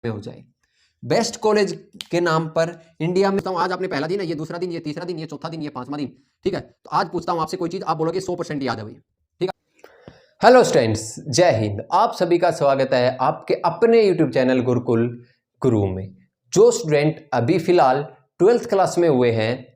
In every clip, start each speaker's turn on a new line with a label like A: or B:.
A: में हो जाए। बेस्ट कॉलेज के नाम पर इंडिया में, तो आज आपने पहला दिन है, ये दूसरा दिन, ये तीसरा दिन, ये चौथा दिन, ये पांचवा दिन, ठीक है। तो आज पूछता हूं आपसे कोई चीज, आप बोलोगे 100% याद है भाई, ठीक है। हेलो स्टूडेंट्स, जय हिंद। आप सभी का स्वागत है आपके अपने यूट्यूब चैनल गुरुकुल गुरु में। जो स्टूडेंट अभी फिलहाल 12th क्लास में हुए हैं,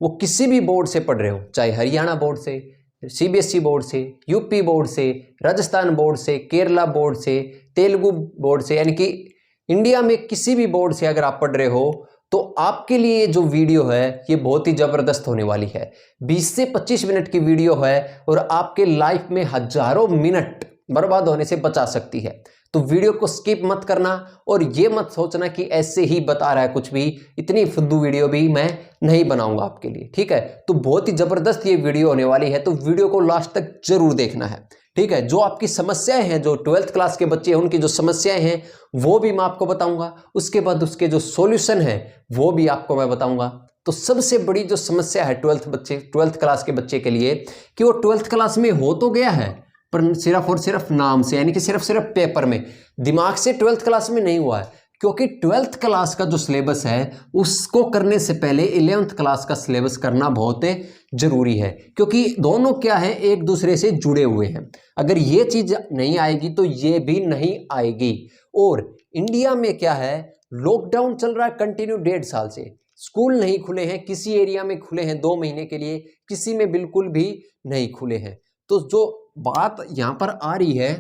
A: वो किसी भी बोर्ड से पढ़ रहे हो, चाहे हरियाणा बोर्ड से, सीबीएसई बोर्ड से, यूपी बोर्ड से, राजस्थान बोर्ड से, केरला बोर्ड से, तेलुगु बोर्ड से, यानी कि इंडिया में किसी भी बोर्ड से अगर आप पढ़ रहे हो, तो आपके लिए जो वीडियो है ये बहुत ही जबरदस्त होने वाली है। 20 से 25 मिनट की वीडियो है और आपके लाइफ में हजारों मिनट बर्बाद होने से बचा सकती है। तो वीडियो को स्किप मत करना और ये मत सोचना कि ऐसे ही बता रहा है कुछ भी, इतनी फुद्दू वीडियो भी मैं नहीं बनाऊंगा आपके लिए, ठीक है। तो बहुत ही जबरदस्त ये वीडियो होने वाली है, तो वीडियो को लास्ट तक जरूर देखना है, ठीक है। जो आपकी समस्याएं हैं, जो 12th क्लास के बच्चे हैं उनकी जो समस्याएं हैं वो भी मैं आपको बताऊंगा, उसके बाद उसके जो सॉल्यूशन है वो भी आपको मैं बताऊंगा। तो सबसे बड़ी जो समस्या है 12th क्लास के बच्चे के लिए, कि वो 12th क्लास में हो तो गया है पर सिर्फ और सिर्फ नाम से, यानी कि सिर्फ पेपर में, दिमाग से 12th क्लास में नहीं हुआ है। क्योंकि 12th क्लास का जो सिलेबस है उसको करने से पहले 11th क्लास का सिलेबस करना बहुत जरूरी है, क्योंकि दोनों क्या है, एक दूसरे से जुड़े हुए हैं। अगर ये चीज नहीं आएगी तो ये भी नहीं आएगी। और इंडिया में क्या है, लॉकडाउन चल रहा है कंटिन्यू 1.5 साल से, स्कूल नहीं खुले हैं, किसी एरिया में खुले हैं 2 महीने के लिए, किसी में बिल्कुल भी नहीं खुले हैं। तो जो बात यहां पर आ रही है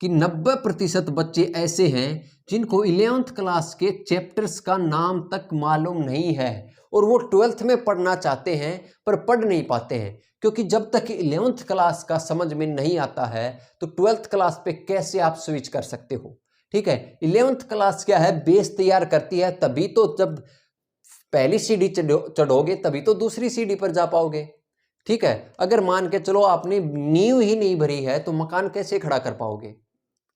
A: कि 90% बच्चे ऐसे हैं जिनको 11th क्लास के चैप्टर्स का नाम तक मालूम नहीं है और वो 12th में पढ़ना चाहते हैं पर पढ़ नहीं पाते हैं, क्योंकि जब तक 11th क्लास का समझ में नहीं आता है तो 12th क्लास पे कैसे आप स्विच कर सकते हो, ठीक है। 11th क्लास क्या है, बेस तैयार करती है, तभी तो जब पहली सीढ़ी चढ़ोगे तभी तो दूसरी सीढ़ी पर जा पाओगे, ठीक है। अगर मान के चलो आपने नींव ही नहीं भरी है तो मकान कैसे खड़ा कर पाओगे,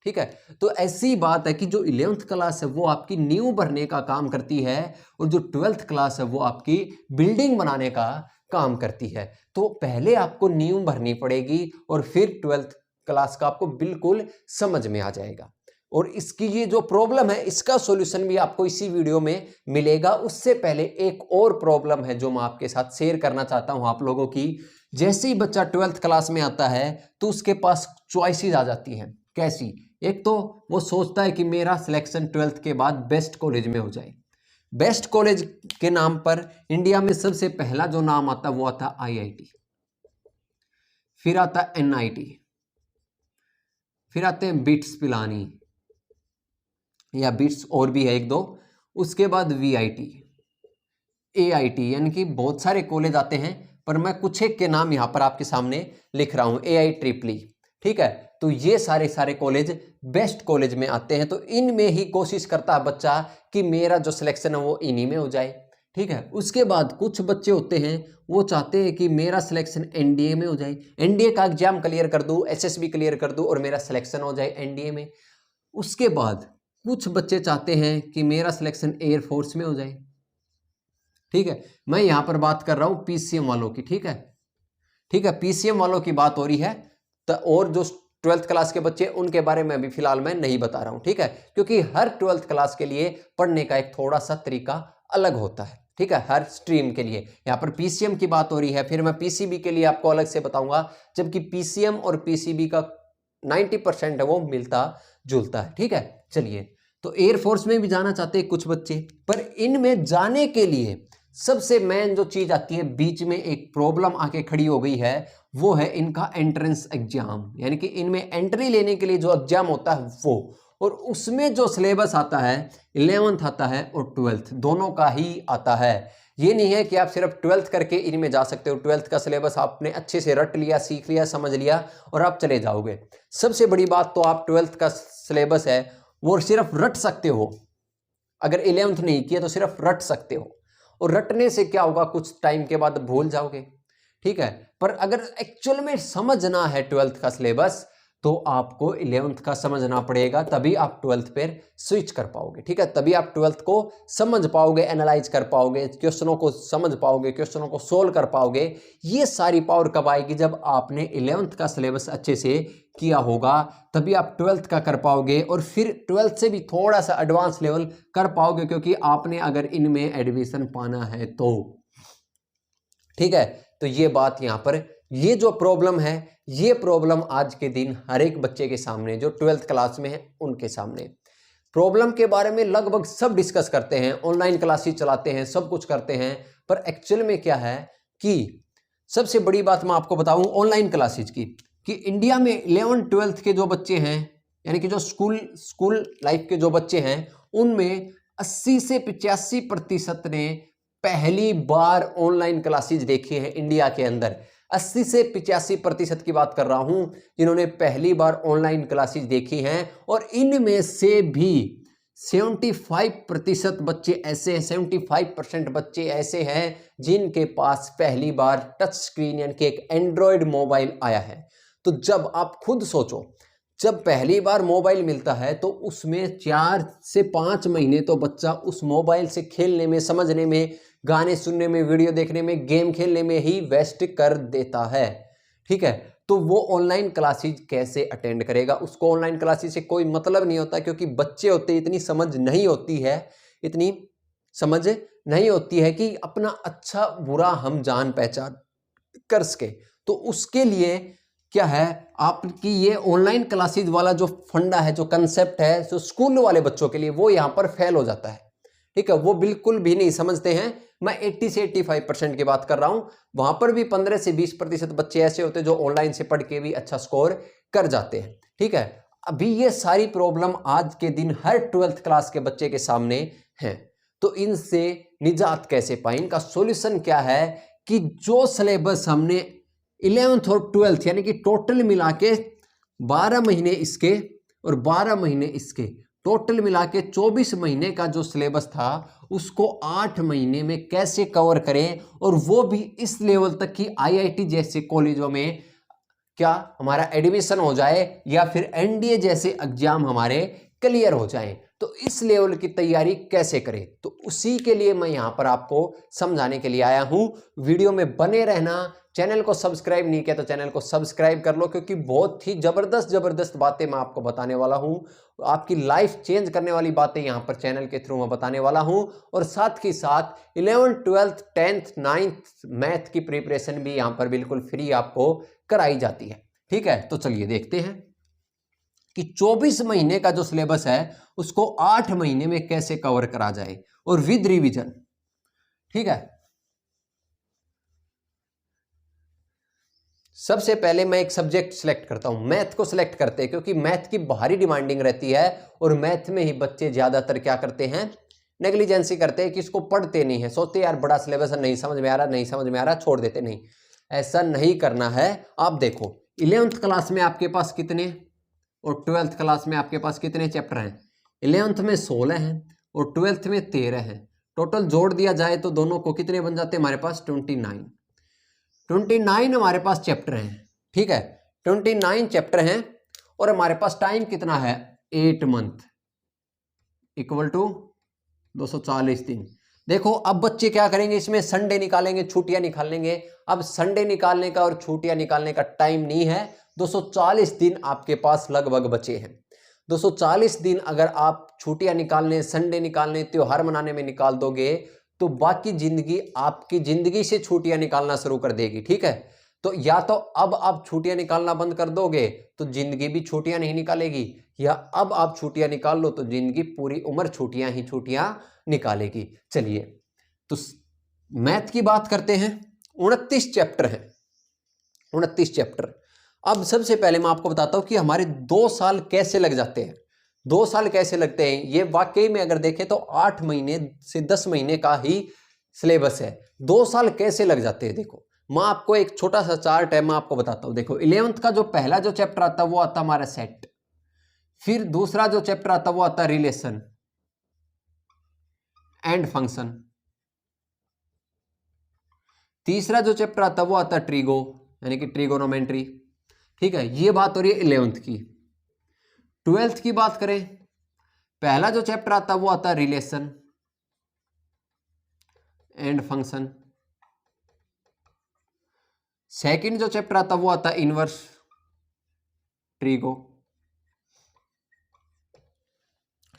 A: ठीक है। तो ऐसी बात है कि जो 11th क्लास है वो आपकी नींव भरने का काम करती है और जो 12th क्लास है वो आपकी बिल्डिंग बनाने का काम करती है। तो पहले आपको नींव भरनी पड़ेगी और फिर 12th क्लास का आपको बिल्कुल समझ में आ जाएगा। और इसकी ये जो प्रॉब्लम है इसका सॉल्यूशन भी आपको इसी वीडियो में मिलेगा। उससे पहले एक और प्रॉब्लम है जो मैं आपके साथ शेयर करना चाहता हूं आप लोगों की। जैसे ही बच्चा 12th क्लास में आता है तो उसके पास चॉइसेस आ जाती हैं। कैसी? एक तो वो सोचता है कि मेरा सिलेक्शन 12th के बाद बेस्ट कॉलेज में हो जाए। बेस्ट कॉलेज के नाम पर इंडिया में सबसे पहला जो नाम आता वो आता IIT, फिर आता NIT, फिर आते हैं बिट्स पिलानी या बिट्स, और भी है एक दो, उसके बाद VIT, AIT, यानी कि बहुत सारे कॉलेज आते हैं पर मैं कुछ एक के नाम यहां पर आपके सामने लिख रहा हूं, AIEEE, ठीक है। तो ये सारे कॉलेज बेस्ट कॉलेज में आते हैं। तो इनमें ही कोशिश करता है बच्चा कि मेरा जो सिलेक्शन है वो इन्हीं में हो जाए, ठीक है। उसके बाद कुछ बच्चे होते हैं वो चाहते हैं कि मेरा सिलेक्शन NDA में हो जाए, NDA का एग्जाम क्लियर कर दूं, SSB क्लियर कर दूं और मेरा सिलेक्शन हो जाए NDA में। उसके बाद कुछ बच्चे चाहते हैं कि मेरा सिलेक्शन एयरफोर्स में हो जाए, ठीक है। मैं यहां पर बात कर रहा हूं PCM वालों की, ठीक है, ठीक है, PCM वालों की बात हो रही है। तो और जो 12th क्लास के बच्चे उनके बारे में अभी फिलहाल मैं नहीं बता रहा हूं, ठीक है, क्योंकि हर 12th क्लास के लिए पढ़ने का एक थोड़ा सा तरीका अलग होता है, ठीक है, हर स्ट्रीम के लिए। यहां पर PCM की बात हो रही है, फिर मैं PCB के लिए आपको अलग से बताऊंगा, जबकि PCM और PCB का 90% है वो मिलता जुलता है, ठीक है। चलिए, तो एयरफोर्स में भी जाना चाहते हैं कुछ बच्चे, पर इनमें जाने के लिए सबसे मेन जो चीज आती है, बीच में एक प्रॉब्लम आके खड़ी हो गई है, वो है इनका एंट्रेंस एग्जाम, यानी कि इनमें एंट्री लेने के लिए जो एग्जाम होता है वो, और उसमें जो सिलेबस आता है 11th आता है और 12th दोनों का ही आता है। ये नहीं है कि आप सिर्फ 12th करके इनमें जा सकते हो, 12th का सिलेबस आपने अच्छे से रट लिया, सीख लिया, समझ लिया और आप चले जाओगे। सबसे बड़ी बात तो आप 12th का सिलेबस है वो सिर्फ रट सकते हो, अगर 11th नहीं किया तो सिर्फ रट सकते हो, और रटने से क्या होगा, कुछ टाइम के बाद भूल जाओगे, ठीक है। पर अगर एक्चुअल में समझना है 12th का सिलेबस तो आपको 11th का समझना पड़ेगा, तभी आप 12th पर स्विच कर पाओगे। ठीक है, तभी आप 12th को समझ पाओगे, एनालाइज कर पाओगे, क्वेश्चनों को समझ पाओगे, क्वेश्चनों को सोल्व कर पाओगे। ये सारी पावर कब आएगी? जब आपने 11th का सिलेबस अच्छे से किया होगा, तभी आप 12th का कर पाओगे, और फिर 12th से भी थोड़ा सा एडवांस लेवल कर पाओगे, क्योंकि आपने अगर इनमें एडमिशन पाना है तो। ठीक है, तो ये बात यहां पर, ये जो प्रॉब्लम है, ये प्रॉब्लम आज के दिन हर एक बच्चे के सामने जो 12th क्लास में है उनके सामने। प्रॉब्लम के बारे में लगभग सब डिस्कस करते हैं, ऑनलाइन क्लासेस चलाते हैं, सब कुछ करते हैं, पर एक्चुअल में क्या है कि सबसे बड़ी बात मैं आपको बताऊं ऑनलाइन क्लासेस की, कि इंडिया में 11th 12th के जो बच्चे हैं, यानी कि जो स्कूल लाइफ के जो बच्चे हैं, उनमें 80 से 85% ने पहली बार ऑनलाइन क्लासेस देखी है इंडिया के अंदर। 80 से 85% की बात कर रहा हूं जिन्होंने पहली बार ऑनलाइन क्लासेस देखी हैं, और इनमें से भी 75% बच्चे ऐसे हैं, 75% बच्चे ऐसे हैं जिनके पास पहली बार टच स्क्रीन यानी कि एक एंड्रॉयड मोबाइल आया है। तो जब आप खुद सोचो, जब पहली बार मोबाइल मिलता है तो उसमें 4 से 5 महीने तो बच्चा उस मोबाइल से खेलने में, समझने में, गाने सुनने में, वीडियो देखने में, गेम खेलने में ही वेस्ट कर देता है। ठीक है, तो वो ऑनलाइन क्लासेस कैसे अटेंड करेगा? उसको ऑनलाइन क्लासेस से कोई मतलब नहीं होता, क्योंकि बच्चे होते इतनी समझ नहीं होती है, इतनी समझ नहीं होती है कि अपना अच्छा बुरा हम जान पहचान कर सके। तो उसके लिए क्या है, आपकी ये ऑनलाइन क्लासेस वाला जो फंडा है, जो कंसेप्ट है, जो स्कूल वाले बच्चों के लिए, वो यहां पर फेल हो जाता है। ठीक है, वो बिल्कुल भी नहीं समझते हैं। मैं 80 से 85% की बात कर रहा हूं, वहां पर भी 15 से 20% बच्चे ऐसे होते हैं जो ऑनलाइन से पढ़ के भी अच्छा स्कोर कर जाते हैं। ठीक है, अभी ये सारी प्रॉब्लम आज के दिन हर 12th क्लास के बच्चे के सामने है। तो इनसे निजात कैसे पाए? इनका सॉल्यूशन क्या है कि जो सिलेबस हमने 11th और 12th यानी कि टोटल मिला के 12 महीने इसके और 12 महीने इसके, टोटल मिला के 24 महीने का जो सिलेबस था, उसको 8 महीने में कैसे कवर करें, और वो भी इस लेवल तक कि आईआईटी जैसे कॉलेजों में क्या हमारा एडमिशन हो जाए, या फिर एनडीए जैसे एग्जाम हमारे क्लियर हो जाएं। तो इस लेवल की तैयारी कैसे करें, तो उसी के लिए मैं यहां पर आपको समझाने के लिए आया हूं। वीडियो में बने रहना। चैनल को सब्सक्राइब नहीं किया तो चैनल को सब्सक्राइब कर लो, क्योंकि बहुत ही जबरदस्त बातें मैं आपको बताने वाला हूं। आपकी लाइफ चेंज करने वाली बातें यहां पर चैनल के थ्रू मैं बताने वाला हूं, और साथ ही साथ 11th 12th 10th 9th math की प्रिपरेशन भी यहां पर बिल्कुल फ्री आपको कराई जाती है। ठीक है, तो चलिए देखते हैं कि 24 महीने का जो सिलेबस है उसको 8 महीने में कैसे कवर करा जाए, और विद रिवीजन। ठीक है, सबसे पहले मैं एक सब्जेक्ट सिलेक्ट करता हूं, मैथ को सिलेक्ट करते हैं, क्योंकि मैथ की भारी डिमांडिंग रहती है, और मैथ में ही बच्चे ज्यादातर क्या करते हैं, नेग्लिजेंसी करते हैं कि इसको पढ़ते नहीं है, सोचते यार बड़ा सिलेबस है, नहीं समझ में आ रहा, नहीं समझ में आ रहा, छोड़ देते। नहीं, ऐसा नहीं करना है। आप देखो 11th क्लास में आपके पास कितने, और 12th क्लास में आपके पास कितने चैप्टर हैं? 11th में 16 हैं और 12th में 13 हैं। टोटल जोड़ दिया जाए तो दोनों को कितने बन जाते हैं हमारे पास? 29 हमारे पास चैप्टर हैं। ठीक है, 29 चैप्टर हैं, और हमारे पास टाइम कितना है? 8 मंथ इक्वल टू 240 दिन। देखो अब बच्चे क्या करेंगे, इसमें संडे निकालेंगे, छुट्टियां निकालेंगे। अब संडे निकालने का और छुट्टियां निकालने का टाइम नहीं है। 240 दिन आपके पास लगभग बचे हैं। 240 दिन अगर आप छुट्टियां निकालने, संडे निकालने, त्योहार मनाने में निकाल दोगे, तो बाकी जिंदगी आपकी जिंदगी से छुट्टियां निकालना शुरू कर देगी। ठीक है, तो या तो अब आप छुट्टियां निकालना बंद कर दोगे तो जिंदगी भी छुट्टियां नहीं निकालेगी, या अब आप छुट्टियां निकाल लो तो जिंदगी पूरी उम्र छुट्टियां ही छुट्टियां निकालेगी। चलिए, तो मैथ की बात करते हैं। 29 चैप्टर हैं, 29 चैप्टर। अब सबसे पहले मैं आपको बताता हूं कि हमारे 2 साल कैसे लग जाते हैं। 2 साल कैसे लगते हैं, ये वाकई में अगर देखें तो 8 महीने से 10 महीने का ही सिलेबस है। 2 साल कैसे लग जाते हैं, देखो मैं आपको एक छोटा सा चार्ट है, मैं आपको बताता हूं। देखो 11th का जो पहला जो चैप्टर आता है वो आता हमारा सेट, फिर दूसरा जो चैप्टर आता है वो आता है रिलेशन एंड फंक्शन, तीसरा जो चैप्टर आता है वो आता है ट्रिगो यानी कि ट्रिगोनोमेट्री, ठीक है, ये बात हो रही है 11th की। 12th की बात करें, पहला जो चैप्टर आता है वो आता है रिलेशन एंड फंक्शन। सेकंड जो चैप्टर आता है वो आता है इनवर्स ट्रीगो।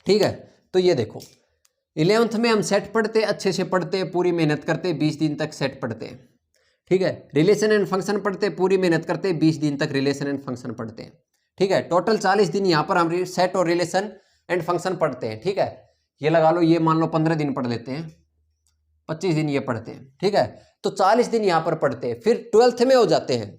A: ठीक है, तो ये देखो 11th में हम सेट पढ़ते, अच्छे से पढ़ते, पूरी मेहनत करते, 20 दिन तक सेट पढ़ते हैं। ठीक है, रिलेशन एंड फंक्शन पढ़ते, पूरी मेहनत करते, 20 दिन तक रिलेशन एंड फंक्शन पढ़ते हैं। ठीक है, टोटल 40 दिन यहां पर हम सेट और रिलेशन एंड फंक्शन पढ़ते हैं। ठीक है, ये लगा लो, ये मान लो 15 दिन पढ़ लेते हैं, 25 दिन ये पढ़ते हैं। ठीक है, तो 40 दिन यहां पर पढ़ते हैं। फिर 12th में हो जाते हैं।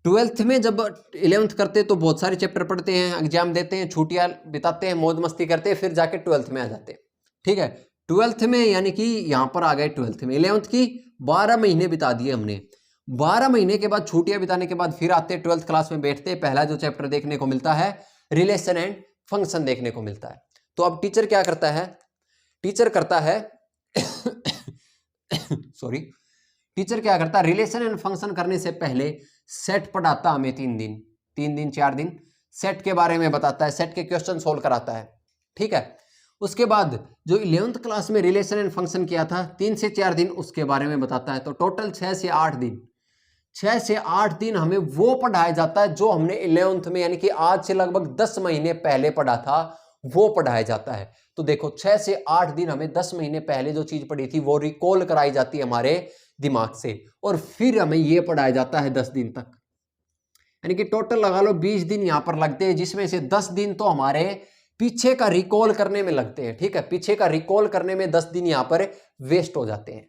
A: 12th में जब 11th करते तो बहुत सारे चैप्टर पढ़ते हैं, एग्जाम देते हैं, छुट्टियां बिताते हैं, मौज मस्ती करते हैं, फिर जाके 12th में आ जाते हैं। ठीक है, 12th में यानी कि यहां पर आ गए 12th में। 11th की 12 महीने बिता दिए हमने। 12 महीने के बाद छुट्टियां बिताने के बाद फिर आते 12th क्लास में बैठते, पहला जो चैप्टर देखने को मिलता है रिलेशन एंड फंक्शन देखने को मिलता है। तो अब टीचर क्या करता है, टीचर करता है सॉरी, टीचर क्या करता है, रिलेशन एंड फंक्शन करने से पहले सेट पढ़ाता हमें 3 दिन 4 दिन सेट के बारे में बताता है, सेट के क्वेश्चन सोल्व कराता है। ठीक है, उसके बाद जो 11th क्लास में रिलेशन एंड फंक्शन किया था 3 से 4 दिन उसके बारे में बताता है। तो टोटल 6 से 8 दिन, 6 से 8 दिन हमें वो पढ़ाया जाता है जो हमने 11th में यानी कि आज से लगभग 10 महीने पहले पढ़ा था, वो पढ़ाया जाता है। तो देखो 6 से 8 दिन हमें 10 महीने पहले जो चीज पढ़ी थी वो रिकॉल कराई जाती है हमारे दिमाग से, और फिर हमें ये पढ़ाया जाता है 10 दिन तक। यानी कि टोटल लगा लो 20 दिन यहां पर लगते हैं, जिसमें से 10 दिन तो हमारे पीछे का रिकॉल करने में लगते हैं। ठीक है, पीछे का रिकॉल करने में 10 दिन यहां पर वेस्ट हो जाते हैं।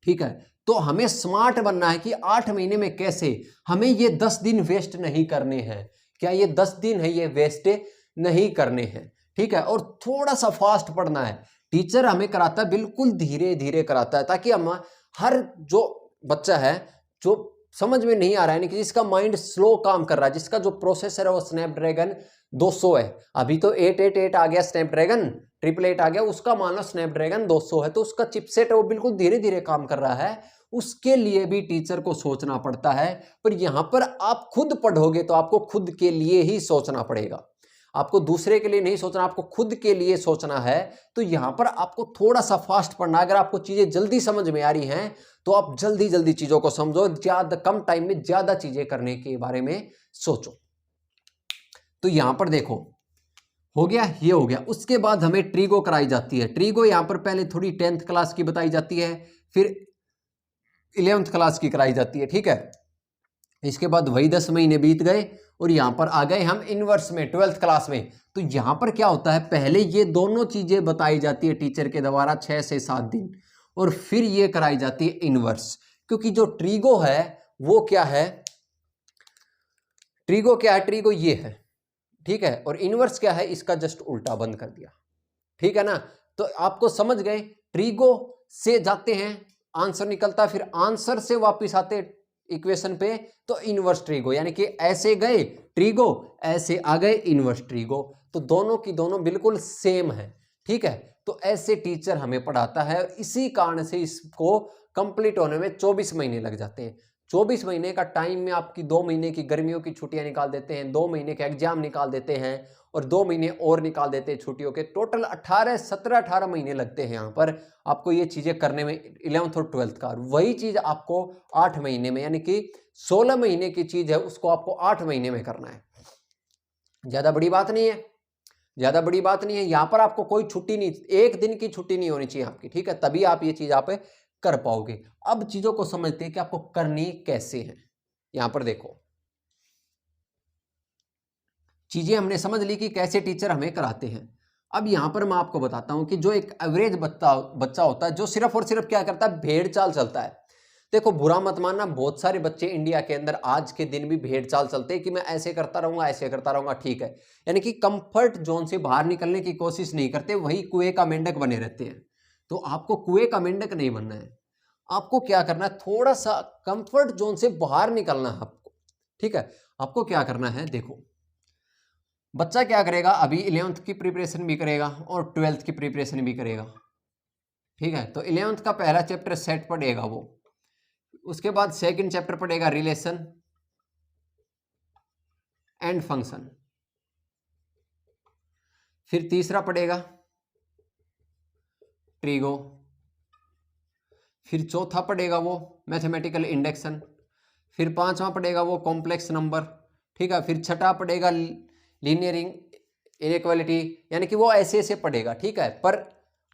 A: ठीक है, तो हमें स्मार्ट बनना है कि 8 महीने में कैसे हमें ये 10 दिन वेस्ट नहीं करने हैं। क्या ये 10 दिन है ये वेस्ट नहीं करने हैं। ठीक है, और थोड़ा सा फास्ट पढ़ना है। टीचर हमें कराता है बिल्कुल धीरे धीरे कराता है, ताकि हम हर जो बच्चा है जो समझ में नहीं आ रहा है, कि जिसका माइंड स्लो काम कर रहा है, जिसका जो प्रोसेसर है वो स्नैपड्रैगन 200 है, अभी तो 888 आ गया, स्नैपड्रैगन 888 आ गया, उसका मान लो स्नैपड्रैगन 200 है, तो उसका चिपसेट है वो बिल्कुल धीरे धीरे काम कर रहा है। उसके लिए भी टीचर को सोचना पड़ता है। पर यहां पर आप खुद पढ़ोगे तो आपको खुद के लिए ही सोचना पड़ेगा, आपको दूसरे के लिए नहीं सोचना, आपको खुद के लिए सोचना है। तो यहां पर आपको थोड़ा सा फास्ट पढ़ना। अगर आपको चीजें जल्दी समझ में आ रही हैं तो आप जल्दी जल्दी चीजों को समझो, ज्यादा कम टाइम में ज्यादा चीजें करने के बारे में सोचो। तो यहां पर देखो हो गया, ये हो गया। उसके बाद हमें ट्रीगो कराई जाती है। ट्रीगो यहां पर पहले थोड़ी 10th क्लास की बताई जाती है, फिर 11th क्लास की कराई जाती है। ठीक है, इसके बाद वही 10 महीने बीत गए और यहां पर आ गए हम इनवर्स में 12th क्लास में। तो यहां पर क्या होता है, पहले ये दोनों चीजें बताई जाती है टीचर के द्वारा 6 से 7 दिन, और फिर ये कराई जाती है इनवर्स। क्योंकि जो ट्रीगो है वो क्या है, ट्रीगो क्या है, ट्रीगो ये है। ठीक है, और इनवर्स क्या है, इसका जस्ट उल्टा बंद कर दिया। ठीक है ना, तो आपको समझ गए। ट्रीगो से जाते हैं, आंसर निकलता है, फिर आंसर से वापस आते इक्वेशन पे, तो इनवर्स ट्रीगो, यानी कि ऐसे गए ट्रीगो, ऐसे आ गए इनवर्स ट्रीगो। तो दोनों की दोनों बिल्कुल सेम है। ठीक है, तो ऐसे टीचर हमें पढ़ाता है, इसी कारण से इसको कंप्लीट होने में 24 महीने लग जाते हैं। 24 महीने का टाइम में आपकी 2 महीने की गर्मियों की छुट्टियां निकाल देते हैं, 2 महीने के एग्जाम निकाल देते हैं, और 2 महीने और निकाल देते हैं छुट्टियों के। टोटल 17-18 महीने लगते हैं यहाँ पर आपको ये चीजें करने में 11th और 12th का। वही चीज आपको 8 महीने में, यानी कि 16 महीने की चीज है, उसको आपको 8 महीने में करना है। ज्यादा बड़ी बात नहीं है, ज्यादा बड़ी बात नहीं है। यहां पर आपको कोई छुट्टी नहीं, एक दिन की छुट्टी नहीं होनी चाहिए आपकी। ठीक है, तभी आप ये चीज आप कर पाओगे। अब चीजों को समझते हैं कि आपको करनी कैसे है। यहां पर देखो, चीजें हमने समझ ली कि कैसे टीचर हमें कराते हैं। अब यहां पर मैं आपको बताता हूं कि जो एक एवरेज बच्चा होता है, जो सिर्फ और सिर्फ क्या करता है, भेड़ चाल चलता है। देखो बुरा मत मानना, बहुत सारे बच्चे इंडिया के अंदर आज के दिन भी भेड़ चाल चलते हैं कि मैं ऐसे करता रहूंगा, ऐसे करता रहूंगा। ठीक है, यानी कि कंफर्ट जोन से बाहर निकलने की कोशिश नहीं करते, वही कुएं का मेंढक बने रहते हैं। तो आपको कुएं का मेंढक नहीं बनना है, आपको क्या करना है, थोड़ा सा कंफर्ट जोन से बाहर निकलना है आपको। ठीक है, आपको क्या करना है, देखो बच्चा क्या करेगा, अभी 11th की प्रिपरेशन भी करेगा और 12th की प्रिपरेशन भी करेगा। ठीक है, तो 11th का पहला चैप्टर सेट पढ़ेगा वो, उसके बाद सेकंड चैप्टर पढ़ेगा रिलेशन, एंड फंक्शन। फिर तीसरा पड़ेगा ट्रिगो। फिर चौथा पड़ेगा वो मैथमेटिकल इंडेक्शन। फिर पांचवा पड़ेगा वो कॉम्प्लेक्स नंबर, ठीक है। फिर छठा पड़ेगा लीनियर इनइक्वालिटी, यानी कि वो ऐसे ऐसे पढ़ेगा, ठीक है। पर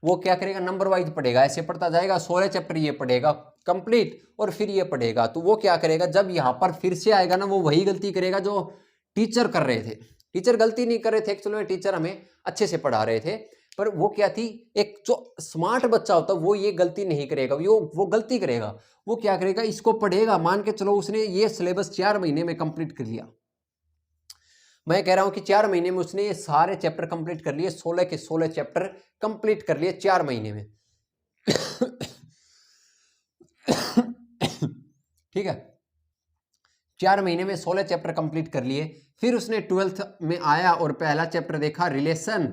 A: वो क्या करेगा, नंबर वाइज पढ़ेगा, ऐसे पढ़ता जाएगा। 16 चैप्टर ये पढ़ेगा कंप्लीट, और फिर ये पढ़ेगा। तो वो क्या करेगा, जब यहाँ पर फिर से आएगा ना, वो वही गलती करेगा जो टीचर कर रहे थे। टीचर गलती नहीं कर रहे थे एक्चुअली में, टीचर हमें अच्छे से पढ़ा रहे थे। पर वो क्या थी, एक जो स्मार्ट बच्चा होता है वो ये गलती नहीं करेगा, वो गलती करेगा। वो क्या करेगा, इसको पढ़ेगा, मान के चलो उसने ये सिलेबस 4 महीने में कंप्लीट कर लिया। मैं कह रहा हूं कि 4 महीने में उसने ये सारे चैप्टर कंप्लीट कर लिए, 16 के 16 चैप्टर कंप्लीट कर लिए 4 महीने में। ठीक है, 4 महीने में 16 चैप्टर कंप्लीट कर लिए। फिर उसने 12th में आया और पहला चैप्टर देखा रिलेशन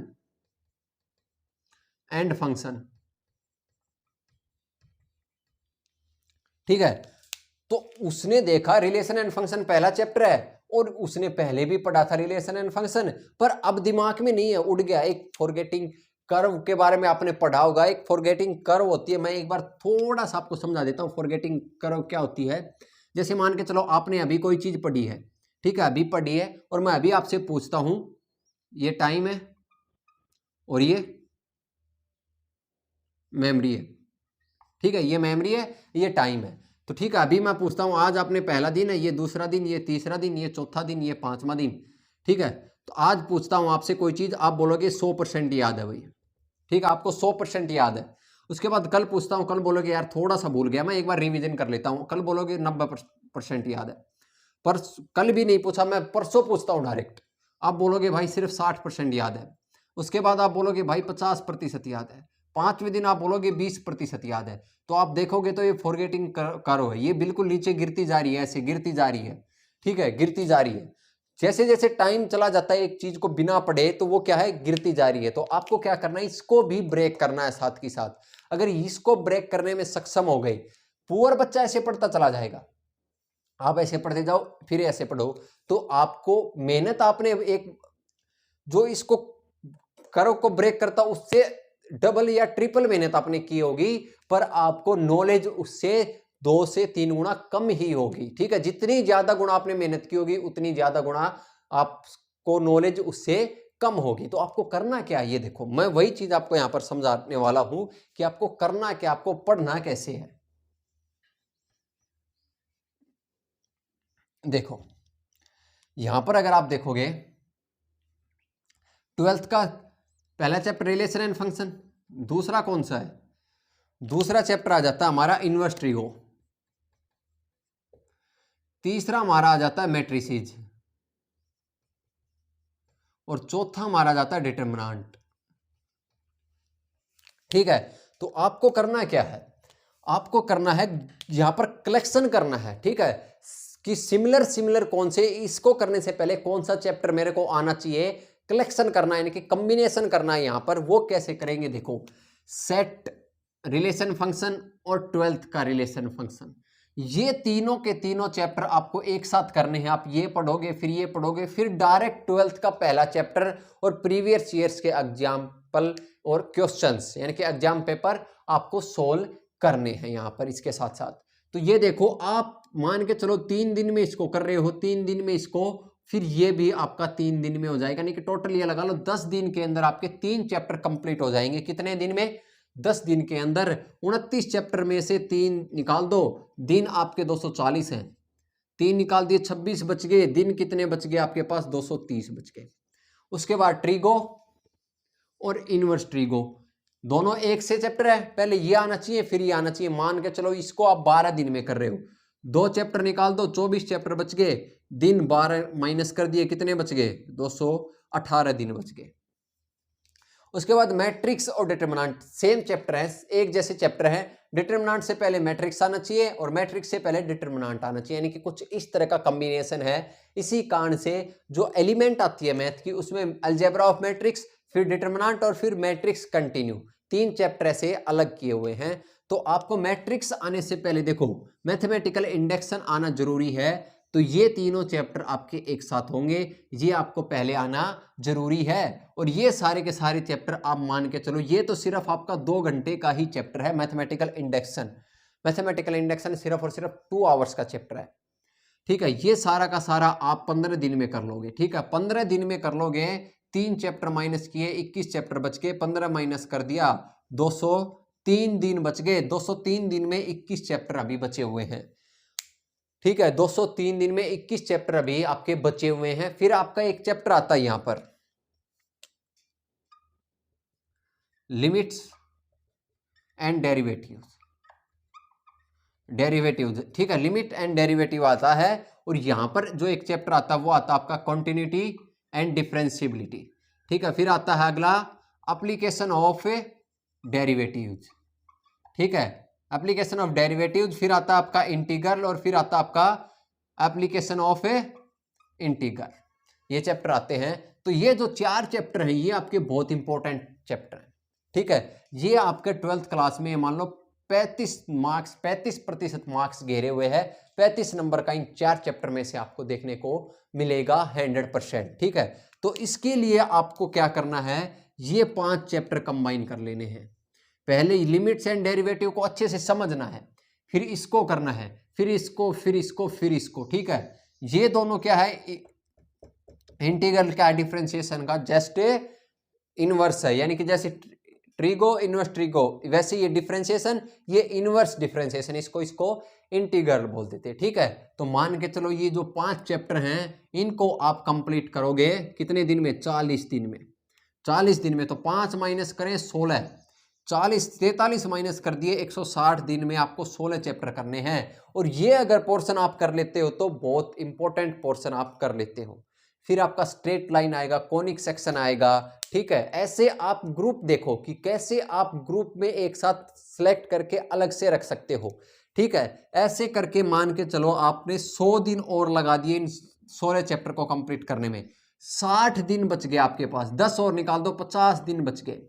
A: एंड फंक्शन, ठीक है। तो उसने देखा रिलेशन एंड फंक्शन पहला चैप्टर है, और उसने पहले भी पढ़ा था रिलेशन एंड फंक्शन, पर अब दिमाग में नहीं है, उड़ गया। एक फॉरगेटिंग कर्व के बारे में आपने पढ़ा होगा, एक फॉरगेटिंग कर्व होती है। मैं एक बार थोड़ा सा आपको समझा देता हूं फॉरगेटिंग कर्व क्या होती है। जैसे मान के चलो आपने अभी कोई चीज पढ़ी है, ठीक है, अभी पढ़ी है, और मैं अभी आपसे पूछता हूं ये टाइम है और ये मेमोरी है, ठीक है, ये मेमोरी है, ये टाइम है। तो ठीक है, अभी मैं पूछता हूं आज आपने पहला दिन है, ये दूसरा दिन, ये तीसरा दिन, ये चौथा दिन, ये पांचवा दिन, ठीक है। तो आज पूछता हूं आपसे कोई चीज, आप बोलोगे 100% याद है भाई, ठीक है, आपको 100% याद है। उसके बाद कल पूछता हूं, कल बोलोगे यार थोड़ा सा भूल गया, मैं एक बार रिवीजन कर लेता हूं, कल बोलोगे 90% याद है। पर कल भी नहीं पूछा, मैं परसों पूछता हूं डायरेक्ट, आप बोलोगे भाई सिर्फ 60% याद है। उसके बाद आप बोलोगे भाई 50% याद है। 5वें दिन आप बोलोगे 20% याद है। तो आप देखोगे तो ये फॉरगेटिंग कर्व है, ये बिल्कुल नीचे गिरती जा रही है, ऐसे गिरती जा रही है, ठीक है, गिरती जा रही है। जैसे जैसे टाइम चला जाता है एक चीज को बिना पढ़े, तो वो क्या है, गिरती जा रही है। तो आपको क्या करना है, इसको भी ब्रेक करना है साथ के साथ। अगर इसको ब्रेक करने में सक्षम हो गए, पुअर बच्चा ऐसे पढ़ता चला जाएगा, आप ऐसे पढ़ते जाओ फिर ऐसे पढ़ो, तो आपको मेहनत आपने एक जो इसको कर्व को ब्रेक करता उससे डबल या ट्रिपल मेहनत आपने की होगी, पर आपको नॉलेज उससे 2 से 3 गुना कम ही होगी, ठीक है। जितनी ज्यादा गुना आपने मेहनत की होगी, उतनी ज्यादा गुना आपको नॉलेज उससे कम होगी। तो आपको करना क्या है, ये देखो, मैं वही चीज आपको यहां पर समझाने वाला हूं कि आपको करना क्या, आपको पढ़ना कैसे है। देखो यहां पर अगर आप देखोगे 12th का पहला चैप्टर रिलेशन एंड फंक्शन, दूसरा कौन सा है, दूसरा चैप्टर आ जाता है हमारा इनवर्स ट्रिगो, तीसरा हमारा आ जाता है मैट्रिसेस, और चौथा हमारा आ जाता है डिटरमिनेंट, ठीक है। तो आपको करना क्या है, आपको करना है यहां पर कलेक्शन करना है, ठीक है, कि सिमिलर कौन से, इसको करने से पहले कौन सा चैप्टर मेरे को आना चाहिए, कलेक्शन करना है, यानी कि कॉम्बिनेशन करना है। यहां पर वो कैसे करेंगे, देखो, सेट रिलेशन फंक्शन और 12th का रिलेशन फंक्शन, ये तीनों के तीनों चैप्टर आपको एक साथ करने हैं। आप ये पढ़ोगे, फिर ये पढ़ोगे, फिर डायरेक्ट 12th का पहला चैप्टर और प्रीवियस ईयर्स के एग्जाम्पल और क्वेश्चंस, यानी कि एग्जाम पेपर आपको सोल्व करने हैं यहां पर इसके साथ साथ। तो ये देखो, आप मान के चलो 3 दिन में इसको कर रहे हो, 3 दिन में इसको, फिर ये भी आपका 3 दिन में हो जाएगा, यानी कि टोटल ये लगा लो 10 दिन के अंदर आपके 3 चैप्टर कंप्लीट हो जाएंगे। कितने दिन में, 10 दिन के अंदर। 29 चैप्टर में से 3 निकाल दो, दिन आपके 240 हैं, 3 निकाल दिए 26 बच गए, दिन कितने बच गए आपके पास, 230 बच गए। उसके बाद ट्रिगो और इनवर्स ट्रिगो, दोनों एक से चैप्टर है, पहले ये आना चाहिए फिर ये आना चाहिए। मान के चलो इसको आप 12 दिन में कर रहे हो, 2 चैप्टर निकाल दो, 24 चैप्टर बच गए, दिन 12 माइनस कर दिए, कितने बच गए, 218 दिन बच गए। उसके बाद मैट्रिक्स और डिटरमिनेंट सेम चैप्टर है, एक जैसे चैप्टर है। डिटरमिनेंट से पहले मैट्रिक्स आना चाहिए और मैट्रिक्स से पहले डिटरमिनेंट आना चाहिए, यानी कि कुछ इस तरह का कॉम्बिनेशन है। इसी कारण से जो एलिमेंट आती है मैथ की, उसमें अलजेब्रा ऑफ मैट्रिक्स, फिर डिटरमिनेंट और फिर मैट्रिक्स कंटिन्यू, 3 चैप्टर ऐसे अलग किए हुए हैं। तो आपको मैट्रिक्स आने से पहले देखो मैथमेटिकल इंडेक्शन आना जरूरी है, तो ये तीनों चैप्टर आपके एक साथ होंगे, ये आपको पहले आना जरूरी है। और ये सारे के सारे चैप्टर आप मान के चलो, ये तो सिर्फ आपका 2 घंटे का ही चैप्टर है। मैथमेटिकल इंडेक्शन, मैथमेटिकल इंडेक्शन सिर्फ और सिर्फ 2 आवर्स का चैप्टर है, ठीक है। ये सारा का सारा आप 15 दिन में कर लोगे, ठीक है। 15 दिन में कर लोगे, 3 चैप्टर माइनस किए, 21 चैप्टर बच गए, 15 माइनस कर दिया, 203 दिन बच गए। 203 दिन में 21 चैप्टर अभी बचे हुए हैं, ठीक है। 203 दिन में 21 चैप्टर अभी आपके बचे हुए हैं। फिर आपका एक चैप्टर आता है यहां पर, लिमिट्स एंड डेरिवेटिव्स, ठीक है। लिमिट एंड डेरिवेटिव आता है। और यहां पर जो एक चैप्टर आता है वो आता है आपका कॉन्टिन्यूटी एंड डिफरेंशिएबिलिटी, ठीक है। फिर आता है अगला एप्लीकेशन ऑफ डेरिवेटिव्स, ठीक है, एप्लीकेशन ऑफ डेरिवेटिव्स। फिर आता है आपका इंटीग्रल, और फिर आता है आपका एप्लीकेशन ऑफ इंटीग्रल। ये चैप्टर आते हैं। तो ये जो 4 चैप्टर हैं ये आपके बहुत इंपॉर्टेंट चैप्टर हैं, ठीक है। ये आपके 12th क्लास में मान लो 35% मार्क्स घेरे हुए हैं। 35 नंबर का इन 4 चैप्टर में से आपको देखने को मिलेगा 100%, ठीक है। तो इसके लिए आपको क्या करना है, ये 5 चैप्टर कंबाइन कर लेने हैं। पहले लिमिट्स एंड डेरिवेटिव को अच्छे से समझना है, फिर इसको करना है, फिर इसको, फिर इसको, फिर इसको, ठीक है। ये दोनों क्या है, इंटीग्रल का डिफरेंशिएशन का जस्ट इनवर्स है, यानी कि जैसे ट्रिगो इनवर्स ट्रिगो, वैसे ये डिफरेंशिएशन, ये इनवर्स डिफरेंशिएशन, इसको इंटीग्रल बोल देते हैं, ठीक है। तो मान के चलो ये जो 5 चैप्टर हैं इनको आप कंप्लीट करोगे कितने दिन में, 40 दिन में। 40 दिन में तो 5 माइनस करें 16, 40 43 माइनस कर दिए, 160 दिन में आपको 16 चैप्टर करने हैं। और ये अगर पोर्शन आप कर लेते हो तो बहुत इंपॉर्टेंट पोर्शन आप कर लेते हो। फिर आपका स्ट्रेट लाइन आएगा, कॉनिक सेक्शन आएगा, ठीक है। ऐसे आप ग्रुप देखो कि कैसे आप ग्रुप में एक साथ सिलेक्ट करके अलग से रख सकते हो, ठीक है। ऐसे करके मान के चलो आपने 100 दिन और लगा दिए इन 16 चैप्टर को कंप्लीट करने में। 60 दिन बच गए आपके पास, 10 और निकाल दो, 50 दिन बच गए।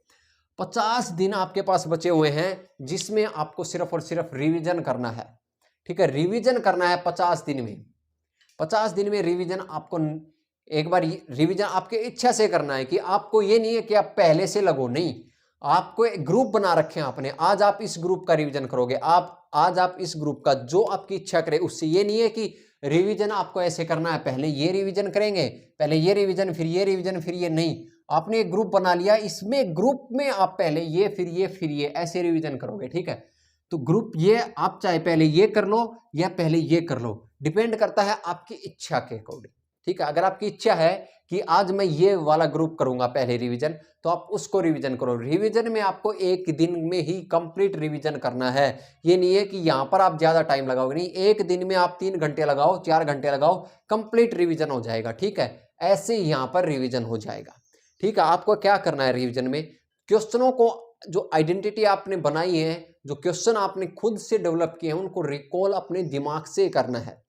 A: 50 दिन आपके पास बचे हुए हैं जिसमें आपको सिर्फ और सिर्फ रिवीजन करना है, ठीक है। रिवीजन करना है 50 दिन में। 50 दिन में रिवीजन आपको एक बार रिवीजन आपके इच्छा से करना है, कि आपको ये नहीं है कि आप पहले से लगो, नहीं। आपको एक ग्रुप बना रखे हैं आपने, आज आप इस ग्रुप का रिवीजन करोगे, आज आप इस ग्रुप का जो आपकी इच्छा करे उससे। ये नहीं है कि रिवीजन आपको ऐसे करना है, पहले ये रिवीजन करेंगे, पहले ये रिवीजन, फिर ये रिवीजन, फिर ये, नहीं। आपने एक ग्रुप बना लिया, इसमें ग्रुप में आप पहले ये, फिर ये, फिर ये, ऐसे रिवीजन करोगे, ठीक है। तो ग्रुप ये आप चाहे पहले ये कर लो या पहले ये कर लो, डिपेंड करता है आपकी इच्छा के अकॉर्डिंग, ठीक है। अगर आपकी इच्छा है कि आज मैं ये वाला ग्रुप करूंगा पहले रिवीजन, तो आप उसको रिवीजन करो। रिवीजन में आपको एक दिन में ही कंप्लीट रिवीजन करना है। ये नहीं है कि यहां पर आप ज्यादा टाइम लगाओगे, नहीं। एक दिन में आप 3 घंटे लगाओ, 4 घंटे लगाओ, कंप्लीट रिवीजन हो जाएगा, ठीक है। ऐसे यहां पर रिवीजन हो जाएगा, ठीक है। आपको क्या करना है रिवीजन में, क्वेश्चनों को, जो आइडेंटिटी आपने बनाई है, जो क्वेश्चन आपने खुद से डेवलप किए हैं, उनको रिकॉल अपने दिमाग से करना है,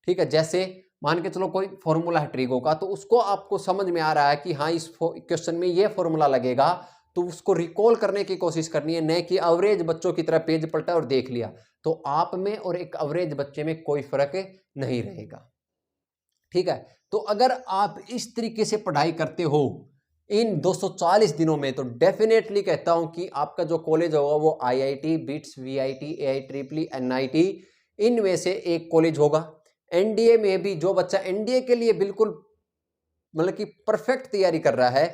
A: ठीक है। जैसे मान के चलो कोई फॉर्मूला है ट्रिगो का, तो उसको आपको समझ में आ रहा है कि हाँ इस क्वेश्चन में ये फॉर्मूला लगेगा, तो उसको रिकॉल करने की कोशिश करनी है, न कि एवरेज बच्चों की तरह पेज पलटा और देख लिया। तो आप में और एक एवरेज बच्चे में कोई फर्क नहीं रहेगा, ठीक है। तो अगर आप इस तरीके से पढ़ाई करते हो इन 240 दिनों में, तो डेफिनेटली कहता हूं कि आपका जो कॉलेज होगा वो IIT, bits, VIT, AIEEE, NIT, इनमें से एक कॉलेज होगा। एनडीए में भी जो बच्चा एनडीए के लिए बिल्कुल मतलब कि परफेक्ट तैयारी कर रहा है,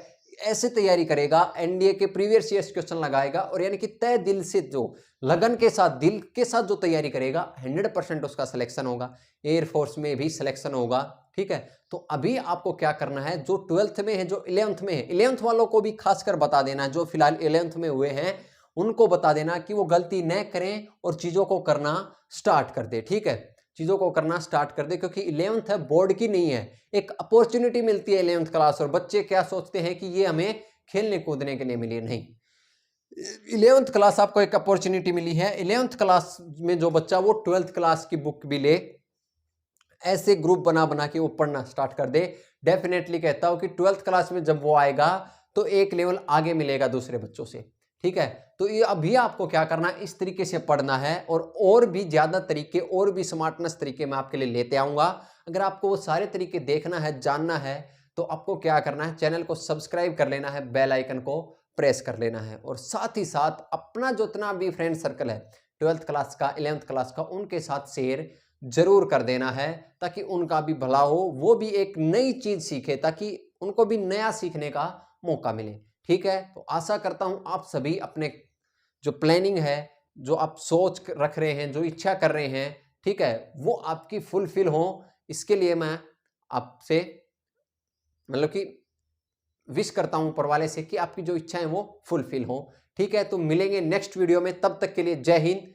A: ऐसे तैयारी करेगा, एनडीए के प्रीवियस ईयर्स क्वेश्चन लगाएगा, और यानी कि तय दिल से, जो लगन के साथ, दिल के साथ जो तैयारी करेगा, 100% उसका सिलेक्शन होगा। एयरफोर्स में भी सिलेक्शन होगा, ठीक है। तो अभी आपको क्या करना है, जो 12th में है, जो 11th में है, 11th वालों को भी खासकर बता देना, जो फिलहाल 11th में हुए हैं उनको बता देना कि वो गलती न करें और चीजों को करना स्टार्ट कर दे, ठीक है। चीजों को करना स्टार्ट कर दे, क्योंकि 11th है, बोर्ड की नहीं है, एक अपॉर्चुनिटी मिलती है 11th क्लास। और बच्चे क्या सोचते हैं कि ये हमें खेलने कूदने के लिए मिली है, नहीं। 11th क्लास आपको एक अपॉर्चुनिटी मिली है। 11th क्लास में जो बच्चा वो 12th क्लास की बुक भी ले, ऐसे ग्रुप बना बना के वो पढ़ना स्टार्ट कर दे, डेफिनेटली कहता हूं कि 12th क्लास में जब वो आएगा तो एक लेवल आगे मिलेगा दूसरे बच्चों से, ठीक है। तो ये अभी आपको क्या करना है, इस तरीके से पढ़ना है, और भी ज्यादा तरीके और भी स्मार्टनेस तरीके मैं आपके लिए लेते आऊंगा। अगर आपको वो सारे तरीके देखना है, जानना है, तो आपको क्या करना है, चैनल को सब्सक्राइब कर लेना है, बेल आइकन को प्रेस कर लेना है और साथ ही साथ अपना जितना भी फ्रेंड सर्कल है 12th क्लास का, 11th क्लास का, उनके साथ शेयर जरूर कर देना है ताकि उनका भी भला हो, वो भी एक नई चीज सीखे, ताकि उनको भी नया सीखने का मौका मिले। ठीक है, तो आशा करता हूं आप सभी अपने जो प्लानिंग है, जो आप सोच रख रहे हैं, जो इच्छा कर रहे हैं, ठीक है, वो आपकी फुलफिल हो। इसके लिए मैं आपसे मतलब कि विश करता हूं ऊपर वाले से कि आपकी जो इच्छाएं वो फुलफिल हो। ठीक है, तो मिलेंगे नेक्स्ट वीडियो में, तब तक के लिए जय हिंद,